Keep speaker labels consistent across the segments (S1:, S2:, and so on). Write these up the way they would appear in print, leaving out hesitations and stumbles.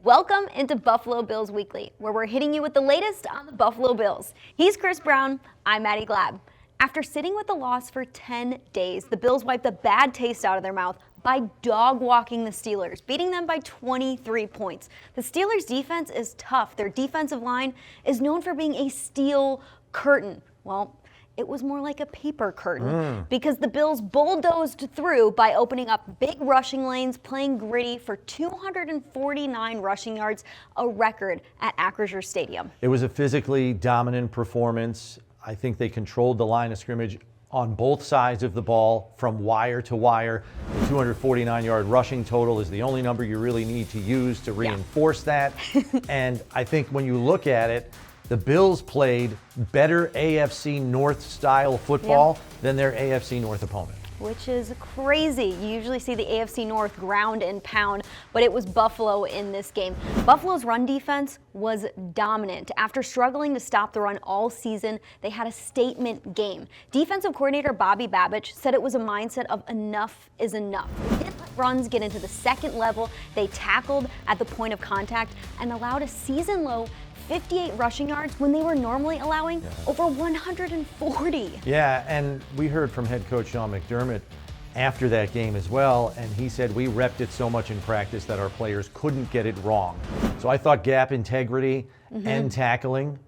S1: Welcome into Buffalo Bills Weekly, where we're hitting you with the latest on the Buffalo Bills. He's Chris Brown, I'm Maddy Glab. After sitting with the loss for 10 days, the Bills wiped the bad taste out of their mouth by dog-walking the Steelers, beating them by 23 points. The Steelers' defense is tough. Their defensive line is known for being a steel curtain. Well, it was more like a paper curtain because the Bills bulldozed through by opening up big rushing lanes, playing gritty for 249 rushing yards, a record at Acrisure Stadium.
S2: It was a physically dominant performance. I think they controlled the line of scrimmage on both sides of the ball from wire to wire. The 249-yard rushing total is the only number you really need to use to reinforce that. And I think when you look at it, the Bills played better AFC North style football than their AFC North opponent.
S1: Which is crazy. You usually see the AFC North ground and pound, but it was Buffalo in this game. Buffalo's run defense was dominant. After struggling to stop the run all season, they had a statement game. Defensive coordinator Bobby Babich said it was a mindset of enough is enough. They didn't let runs get into the second level. They tackled at the point of contact and allowed a season-low 58 rushing yards when they were normally allowing over 140.
S2: Yeah, and we heard from head coach Sean McDermott after that game as well, and he said we repped it so much in practice that our players couldn't get it wrong. So I thought gap integrity and tackling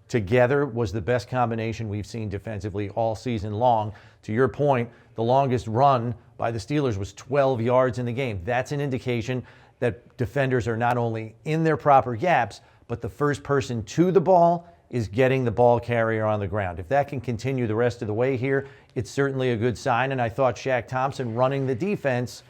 S2: together was the best combination we've seen defensively all season long. To your point, the longest run by the Steelers was 12 yards in the game. That's an indication that defenders are not only in their proper gaps, but the first person to the ball is getting the ball carrier on the ground. If that can continue the rest of the way here, it's certainly a good sign. And I thought Shaq Thompson running the defense,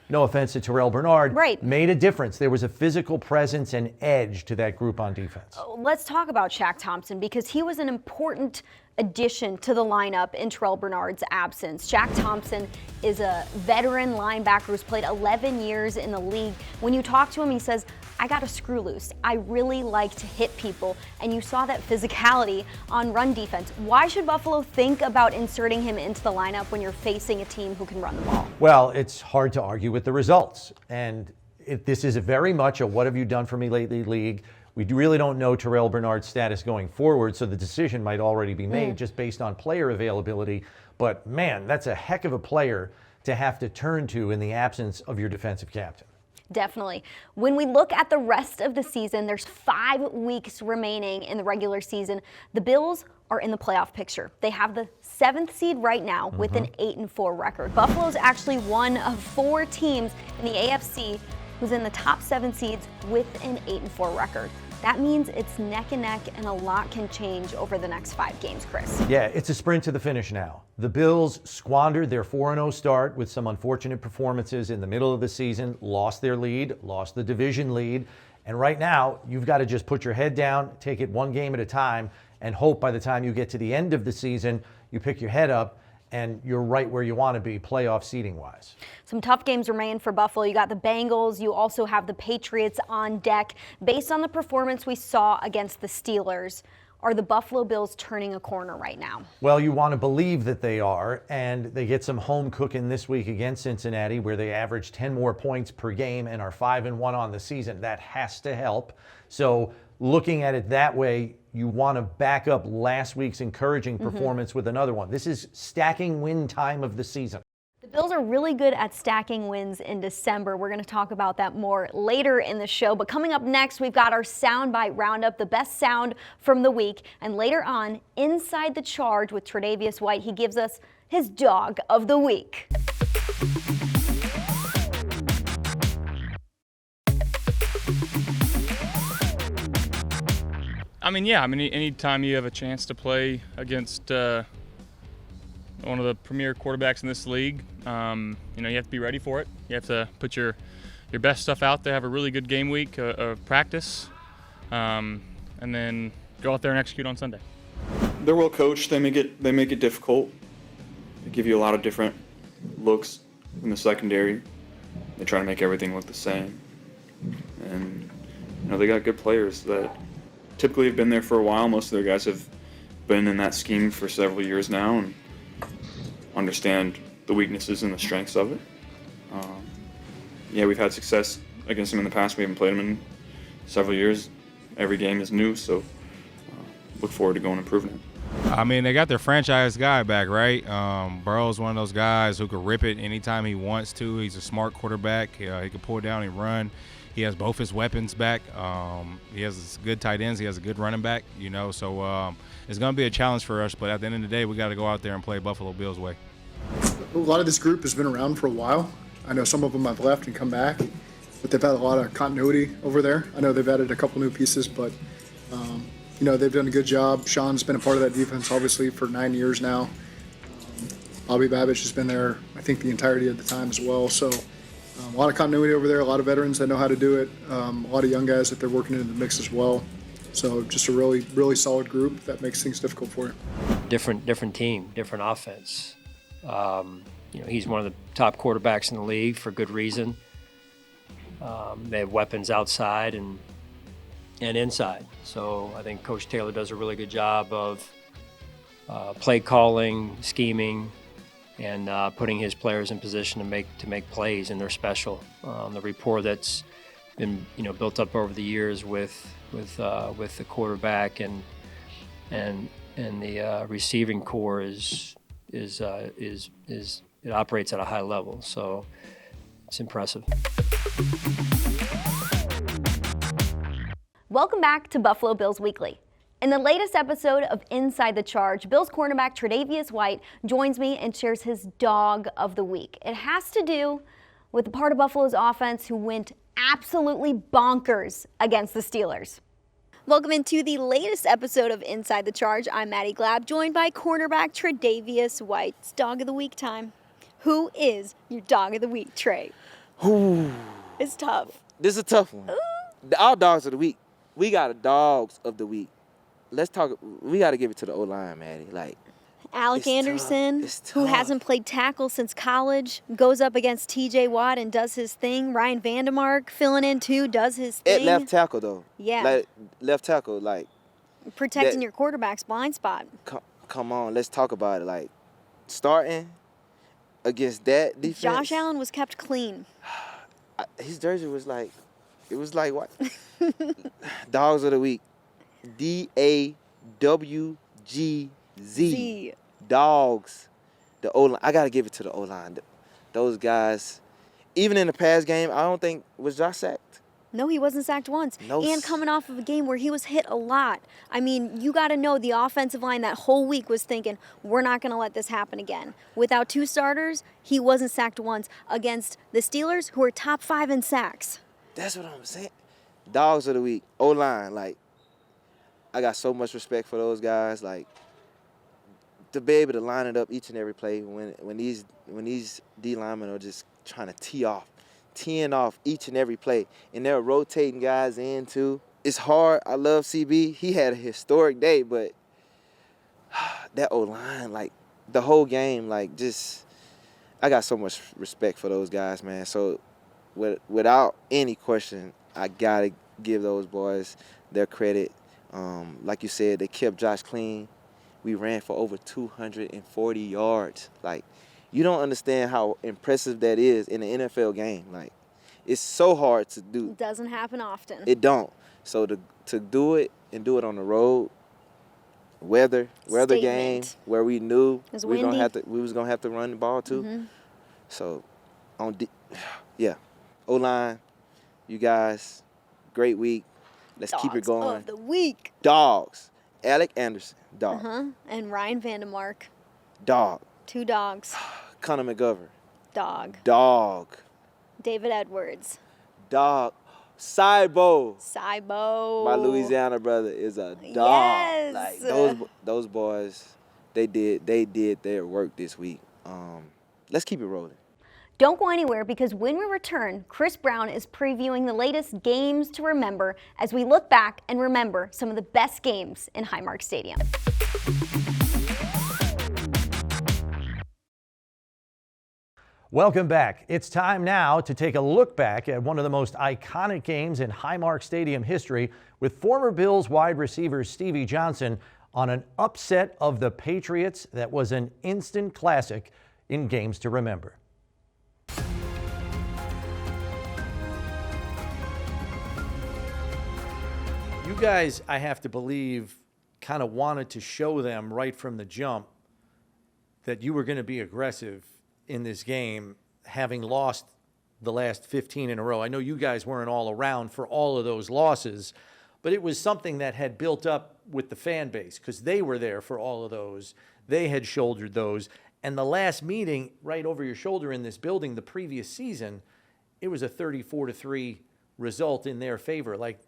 S2: no offense to Terrell Bernard, made a difference. There was a physical presence and edge to that group on defense.
S1: Let's talk about Shaq Thompson because he was an important addition to the lineup in Terrell Bernard's absence. Shaq Thompson is a veteran linebacker who's played 11 years in the league. When you talk to him, he says, I got a screw loose. I really like to hit people. And you saw that physicality on run defense. Why should Buffalo think about inserting him into the lineup when you're facing a team who can run the ball?
S2: Well, it's hard to argue with the results. And this is very much a what have you done for me lately league. We really don't know Terrell Bernard's status going forward, so the decision might already be made just based on player availability. But man, that's a heck of a player to have to turn to in the absence of your defensive captain.
S1: Definitely. When we look at the rest of the season, there's 5 weeks remaining in the regular season. The Bills are in the playoff picture. They have the 7th seed right now with an 8-4 record. Buffalo's actually one of 4 teams in the AFC who's in the top 7 seeds with an 8-4 record. That means it's neck and neck, and a lot can change over the next 5 games, Chris.
S2: Yeah, it's a sprint to the finish now. The Bills squandered their 4-0 start with some unfortunate performances in the middle of the season, lost their lead, lost the division lead, and right now you've got to just put your head down, take it one game at a time, and hope by the time you get to the end of the season, you pick your head up and you're right where you want to be playoff seeding-wise.
S1: Some tough games remain for Buffalo. You got the Bengals. You also have the Patriots on deck. Based on the performance we saw against the Steelers, are the Buffalo Bills turning a corner right now?
S2: Well, you want to believe that they are, and they get some home cooking this week against Cincinnati, where they average 10 more points per game and are 5-1 on the season. That has to help. So looking at it that way, you want to back up last week's encouraging performance with another one. This is stacking win time of the season.
S1: The Bills are really good at stacking wins in December. We're going to talk about that more later in the show. But coming up next, we've got our Soundbite Roundup, the best sound from the week. And later on, Inside the Charge with Tre'Davious White, he gives us his dog of the week.
S3: Anytime you have a chance to play against one of the premier quarterbacks in this league, you have to be ready for it. You have to put your best stuff out there, have a really good game week of practice, and then go out there and execute on Sunday.
S4: They're well coached. They make it difficult. They give you a lot of different looks in the secondary. They try to make everything look the same, and they got good players that typically have been there for a while. Most of their guys have been in that scheme for several years now and understand the weaknesses and the strengths of it. We've had success against them in the past. We haven't played them in several years. Every game is new, so look forward to going and proving it.
S5: I mean, they got their franchise guy back, right? Burrow's one of those guys who could rip it anytime he wants to. He's a smart quarterback. He can pull down and run. He has both his weapons back. He has good tight ends. He has a good running back, So it's going to be a challenge for us. But at the end of the day, we got to go out there and play Buffalo Bills way.
S6: A lot of this group has been around for a while. I know some of them have left and come back, but they've had a lot of continuity over there. I know they've added a couple new pieces, but they've done a good job. Sean's been a part of that defense, obviously, for 9 years now. Bobby Babich has been there, I think, the entirety of the time as well. So a lot of continuity over there, a lot of veterans that know how to do it, a lot of young guys that they're working into the mix as well. So just a really, really solid group that makes things difficult for you.
S7: Different team, different offense. He's one of the top quarterbacks in the league for good reason. They have weapons outside and inside. So I think Coach Taylor does a really good job of play calling, scheming, and putting his players in position to make plays, and they're special. The rapport that's been built up over the years with the quarterback and the receiving core is it operates at a high level. So it's impressive.
S1: Welcome back to Buffalo Bills Weekly. In the latest episode of Inside the Charge, Bills cornerback Tre'Davious White joins me and shares his dog of the week. It has to do with the part of Buffalo's offense who went absolutely bonkers against the Steelers. Welcome into the latest episode of Inside the Charge. I'm Maddy Glab, joined by cornerback Tre'Davious White. It's dog of the week time. Who is your dog of the week, Trey?
S8: Ooh.
S1: It's tough.
S8: This is a tough one. Our dogs of the week. We got a dogs of the week. Let's talk. We got to give it to the O-line, Maddy.
S1: Alec Anderson,
S8: It's
S1: who
S8: tough.
S1: hasn't played tackle since college, goes up against T.J. Watt and does his thing. Ryan Vandermark filling in too, does his thing.
S8: At left tackle, though.
S1: Yeah.
S8: Left tackle,
S1: Protecting
S8: that-
S1: your quarterback's blind spot.
S8: come on, let's talk about it. Starting against that defense.
S1: Josh Allen was kept clean.
S8: His jersey was it was like what? Dogs of the week. D-A-W-G-Z. Dogs. The O-line. I got to give it to the O-line. Those guys, even in the past game, I don't think, was Josh sacked?
S1: No, he wasn't sacked once.
S8: No.
S1: And coming off of a game where he was hit a lot. I mean, you got to know the offensive line that whole week was thinking, we're not going to let this happen again. Without two starters, he wasn't sacked once against the Steelers, who are top 5 in sacks.
S8: That's what I'm saying. Dogs of the week. O-line. I got so much respect for those guys. To be able to line it up each and every play when these D linemen are just trying to teeing off each and every play, and they're rotating guys in too. It's hard. I love CB. He had a historic day, but that O-line, the whole game, I got so much respect for those guys, man. So without any question, I gotta give those boys their credit. Like you said, they kept Josh clean. We ran for over 240 yards. You don't understand how impressive that is in an NFL game. It's so hard to do.
S1: It doesn't happen often.
S8: It don't. So to do it and do it on the road, weather game where we knew
S1: It was
S8: we
S1: windy.
S8: was gonna have to run the ball too.
S1: Mhm.
S8: So O-line, you guys, great week. Let's keep it
S1: Dogs
S8: going.
S1: of the week.
S8: Dogs. Alec Anderson, dog.
S1: And Ryan Vandermark,
S8: Dog.
S1: 2 dogs.
S8: Connor McGovern,
S1: Dog.
S8: dog.
S1: David Edwards.
S8: Dog. Cybo,
S1: Cybo.
S8: my Louisiana brother, is a dog.
S1: Yes.
S8: Those boys, they did their work this week. Let's keep it rolling.
S1: Don't go anywhere, because when we return, Chris Brown is previewing the latest games to remember as we look back and remember some of the best games in Highmark Stadium.
S2: Welcome back. It's time now to take a look back at one of the most iconic games in Highmark Stadium history with former Bills wide receiver Stevie Johnson on an upset of the Patriots that was an instant classic in Games to Remember. You guys, I have to believe, kind of wanted to show them right from the jump that you were going to be aggressive in this game, having lost the last 15 in a row. I know you guys weren't all around for all of those losses, but it was something that had built up with the fan base because they were there for all of those. They had shouldered those. And the last meeting right over your shoulder in this building the previous season, it was a 34-3 result in their favor. Like,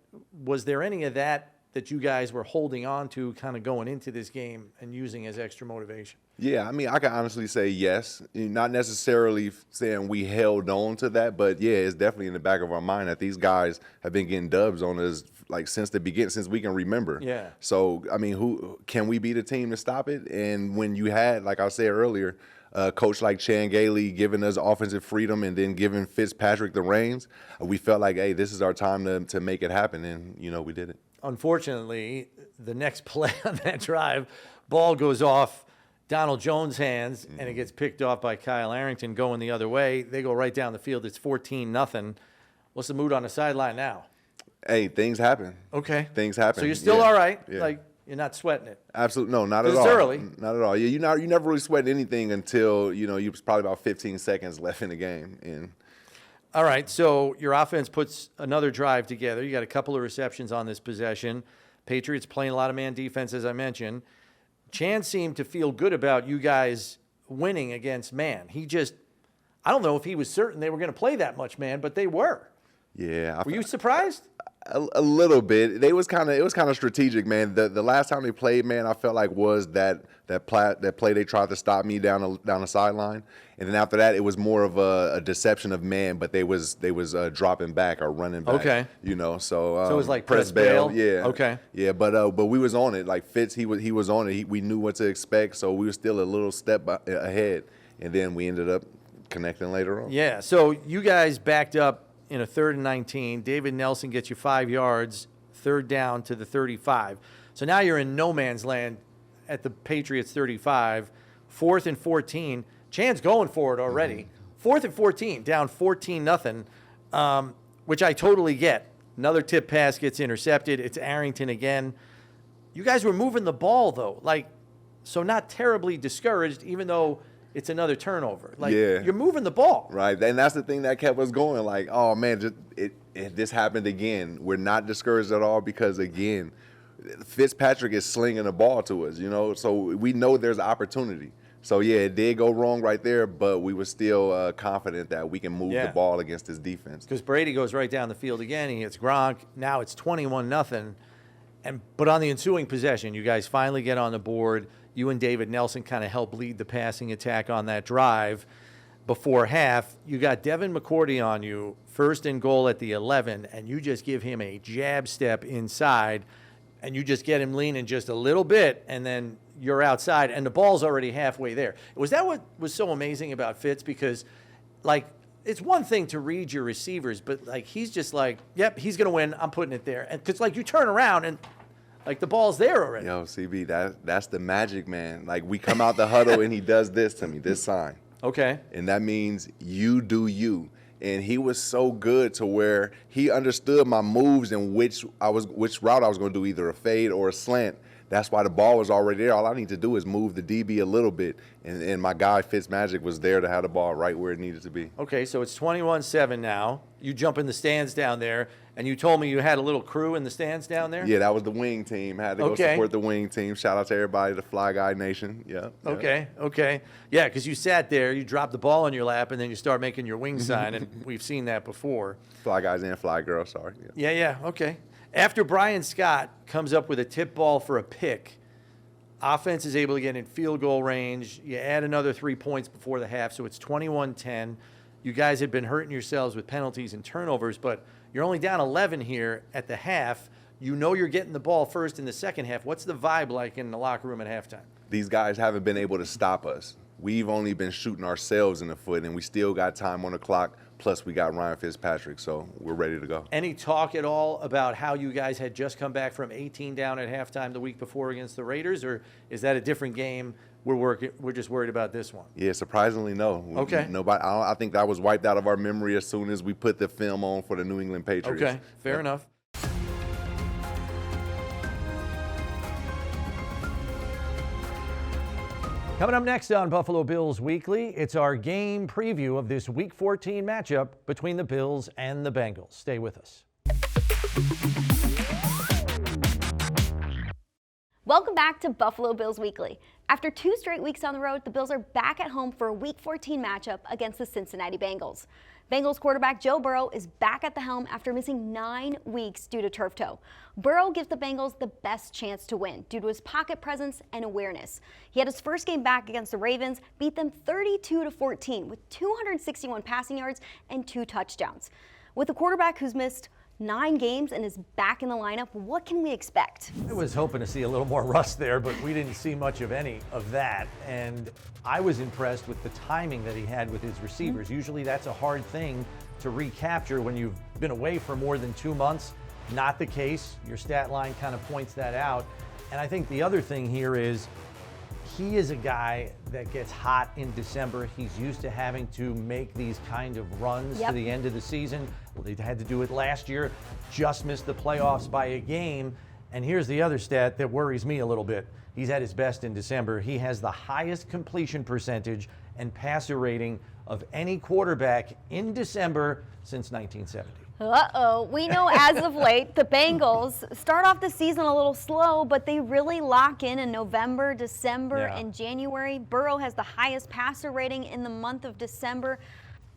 S2: was there any of that you guys were holding on to kind of going into this game and using as extra motivation?
S9: Yeah, I mean, I can honestly say yes. Not necessarily saying we held on to that, but yeah, it's definitely in the back of our mind that these guys have been getting dubs on us like since the beginning, since we can remember.
S2: Yeah.
S9: So, I mean, who can we be the team to stop it? And when you had, like I said earlier, a coach like Chan Gailey giving us offensive freedom and then giving Fitzpatrick the reins, we felt like, hey, this is our time to make it happen, and, you know, we did it.
S2: Unfortunately, the next play on that drive, ball goes off Donald Jones' hands, and it gets picked off by Kyle Arrington going the other way. They go right down the field. It's 14-0. What's the mood on the sideline now?
S9: Hey, things happen.
S2: Okay.
S9: Things happen.
S2: So you're still
S9: Yeah.
S2: all right?
S9: Yeah.
S2: Like, you're not sweating it?
S9: Absolutely, no, not at
S2: It's
S9: all.
S2: early.
S9: Not at all. Yeah, you never really sweat anything until, you know, you was probably about 15 seconds left in the game. And
S2: All right, so your offense puts another drive together. You got a couple of receptions on this possession. Patriots playing a lot of man defense, as I mentioned. Chan seemed to feel good about you guys winning against man. I don't know if he was certain they were going to play that much man, but they were.
S9: yeah,
S2: Were you surprised?
S9: a little bit. It was kind of strategic, man. The last time they played, man, I felt like was that play they tried to stop me down the sideline, and then after that, it was more of a deception of man, but they was dropping back or running back.
S2: Okay.
S9: You know, so
S2: it was like press bail?
S9: Yeah.
S2: Okay.
S9: Yeah, but we was on it. Like Fitz, he was on it. We knew what to expect, so we were still a little step ahead, and then we ended up connecting later on.
S2: Yeah, so you guys backed up in a 3rd and 19. David Nelson gets you 5 yards, 3rd down to the 35. So now you're in no man's land at the Patriots 35. 4th and 14. Chan's going for it already. 4th and 14, down 14-0, which I totally get. Another tip pass gets intercepted. It's Arrington again. You guys were moving the ball, though. Like, so not terribly discouraged, even though it's another turnover. Like,
S9: Yeah.
S2: you're moving the ball.
S9: Right, and that's the thing that kept us going. Like, oh man, this happened again. We're not discouraged at all because again, Fitzpatrick is slinging the ball to us. You know, so we know there's opportunity. So yeah, it did go wrong right there, but we were still confident that we can move
S2: Yeah.
S9: the ball against this defense.
S2: Because Brady goes right down the field again. He hits Gronk. Now it's 21-0. But on the ensuing possession, you guys finally get on the board. You and David Nelson kind of help lead the passing attack on that drive. Before half, you got Devin McCourty on you, 1st and goal at the 11, and you just give him a jab step inside, and you just get him leaning just a little bit, and then you're outside, and the ball's already halfway there. Was that what was so amazing about Fitz? Because, like, it's one thing to read your receivers, but, like, he's just like, yep, he's going to win. I'm putting it there. And because, like, you turn around and, like, the ball's there already.
S9: Yo, CB, that's the magic, man. Like, we come out the huddle and he does this to me, this sign.
S2: Okay.
S9: And that means you do you. And he was so good to where he understood my moves and which route I was going to do, either a fade or a slant. That's why the ball was already there. All I need to do is move the DB a little bit. And my guy, Fitzmagic, was there to have the ball right where it needed to be.
S2: Okay, so it's 21-7 now. You jump in the stands down there, and you told me you had a little crew in the stands down there?
S9: Yeah, that was the wing team. Had to go
S2: Okay.
S9: support the wing team. Shout out to everybody, the Fly Guy Nation. Yeah.
S2: Okay. Yeah, because you sat there, you dropped the ball in your lap, and then you start making your wing sign, and we've seen that before.
S9: Fly Guys and Fly Girls, sorry.
S2: Yeah, okay. After Brian Scott comes up with a tip ball for a pick, offense is able to get in field goal range. You add another 3 points before the half, so it's 21-10. You guys had been hurting yourselves with penalties and turnovers, but you're only down 11 here at the half. You know you're getting the ball first in the second half. What's the vibe like in the locker room at halftime?
S9: These guys haven't been able to stop us. We've only been shooting ourselves in the foot, and we still got time on the clock. Plus, we got Ryan Fitzpatrick, so we're ready to go.
S2: Any talk at all about how you guys had just come back from 18 down at halftime the week before against the Raiders, or is that a different game? We're just worried about this one.
S9: Yeah, surprisingly, no.
S2: Okay.
S9: Nobody. I think that was wiped out of our memory as soon as we put the film on for the New England Patriots.
S2: Okay, fair enough. Coming up next on Buffalo Bills Weekly, it's our game preview of this Week 14 matchup between the Bills and the Bengals. Stay with us.
S1: Welcome back to Buffalo Bills Weekly. After 2 straight weeks on the road, the Bills are back at home for a Week 14 matchup against the Cincinnati Bengals. Bengals quarterback Joe Burrow is back at the helm after missing 9 weeks due to turf toe. Burrow gives the Bengals the best chance to win due to his pocket presence and awareness. He had his first game back against the Ravens, beat them 32-14 with 261 passing yards and 2 touchdowns. With a quarterback who's missed 9 games and is back in the lineup, what can we expect?
S2: I was hoping to see a little more rust there, but we didn't see much of any of that. And I was impressed with the timing that he had with his receivers. Usually that's a hard thing to recapture when you've been away for more than 2 months. Not the case. Your stat line kind of points that out. And I think the other thing here is he is a guy that gets hot in December. He's used to having to make these kind of runs to the end of the season. Well, they had to do it last year, just missed the playoffs by a game. And here's the other stat that worries me a little bit. He's at his best in December. He has the highest completion percentage and passer rating of any quarterback in December since 1970.
S1: Uh-oh. We know as of late, the Bengals start off the season a little slow, but they really lock in November, December, and January. Burrow has the highest passer rating in the month of December.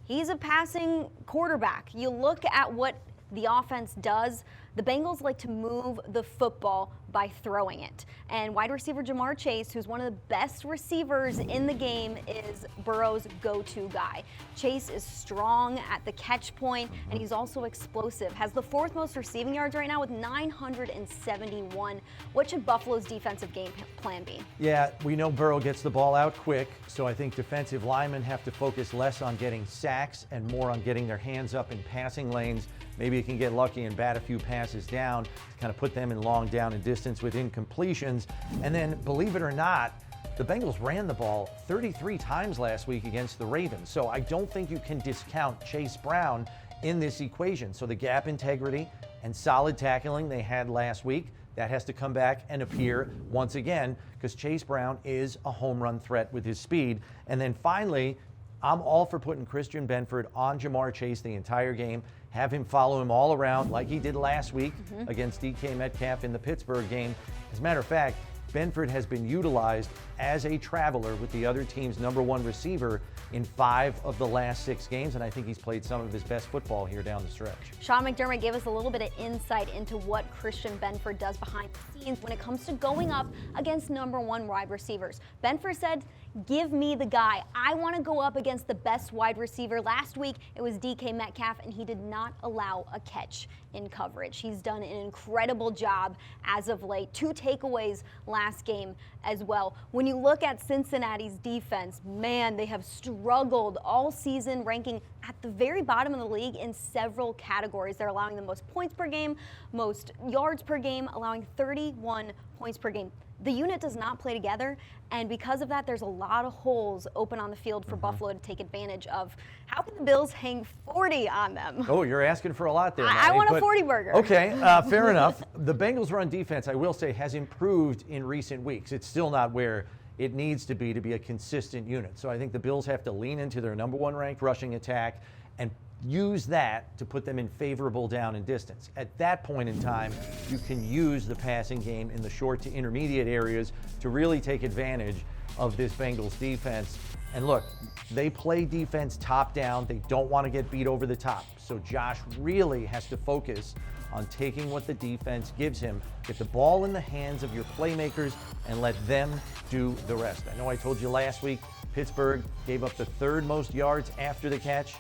S1: He's a passing quarterback. You look at what the offense does. The Bengals like to move the football by throwing it. And wide receiver Jamar Chase, who's one of the best receivers in the game, is Burrow's go-to guy. Chase is strong at the catch point, and he's also explosive. Has the 4th most receiving yards right now with 971. What should Buffalo's defensive game plan be?
S2: Yeah, we know Burrow gets the ball out quick, so I think defensive linemen have to focus less on getting sacks and more on getting their hands up in passing lanes. Maybe you can get lucky and bat a few passes down to kind of put them in long down and distance with incompletions. And then, believe it or not, the Bengals ran the ball 33 times last week against the Ravens. So I don't think you can discount Chase Brown in this equation. So the gap integrity and solid tackling they had last week, that has to come back and appear once again because Chase Brown is a home run threat with his speed. And then finally, I'm all for putting Christian Benford on Jamar Chase the entire game. Have him follow him all around like he did last week against DK Metcalf in the Pittsburgh game. As a matter of fact, Benford has been utilized as a traveler with the other team's #1 receiver in 5 of the last 6 games, and I think he's played some of his best football here down the stretch.
S1: Sean McDermott gave us a little bit of insight into what Christian Benford does behind the scenes when it comes to going up against #1 wide receivers. Benford said, "Give me the guy. I want to go up against the best wide receiver." Last week, it was DK Metcalf, and he did not allow a catch in coverage. He's done an incredible job as of late. 2 takeaways last game as well. When you look at Cincinnati's defense, man, they have struggled all season, ranking at the very bottom of the league in several categories. They're allowing the most points per game, most yards per game, allowing 31 points per game. The unit does not play together, and because of that, there's a lot of holes open on the field for Buffalo to take advantage of. How can the Bills hang 40 on them?
S2: Oh, you're asking for a lot there,
S1: I
S2: Maddy,
S1: want a
S2: but
S1: 40 burger.
S2: Okay, fair enough. The Bengals' run defense, I will say, has improved in recent weeks. It's still not where it needs to be a consistent unit. So I think the Bills have to lean into their #1 ranked rushing attack and use that to put them in favorable down and distance. At that point in time, you can use the passing game in the short to intermediate areas to really take advantage of this Bengals defense. And look, they play defense top down. They don't want to get beat over the top. So Josh really has to focus on taking what the defense gives him, get the ball in the hands of your playmakers, and let them do the rest. I know I told you last week, Pittsburgh gave up the 3rd most yards after the catch.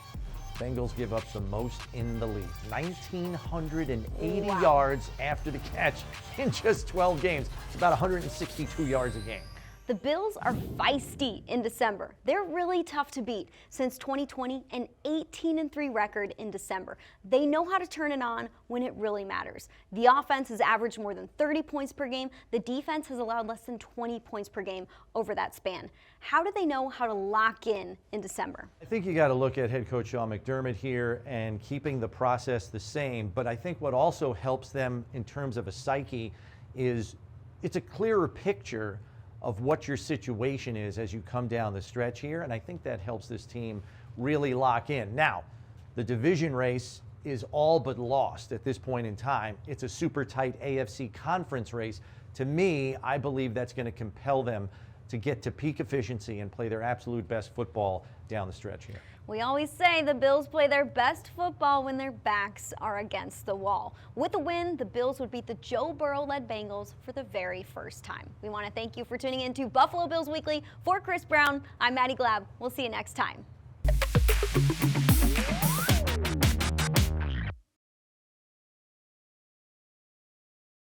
S2: Bengals give up the most in the league. 1,980 yards after the catch in just 12 games. It's about 162 yards a game.
S1: The Bills are feisty in December. They're really tough to beat. Since 2020, an 18-3 record in December. They know how to turn it on when it really matters. The offense has averaged more than 30 points per game. The defense has allowed less than 20 points per game over that span. How do they know how to lock in December?
S2: I think you got to look at head coach Sean McDermott here and keeping the process the same. But I think what also helps them in terms of a psyche is it's a clearer picture of what your situation is as you come down the stretch here, and I think that helps this team really lock in. Now, the division race is all but lost at this point in time. It's a super tight AFC conference race. To me, I believe that's going to compel them to get to peak efficiency and play their absolute best football down the stretch here.
S1: We always say the Bills play their best football when their backs are against the wall. With a win, the Bills would beat the Joe Burrow-led Bengals for the very first time. We want to thank you for tuning in to Buffalo Bills Weekly. For Chris Brown, I'm Maddy Glab. We'll see you next time.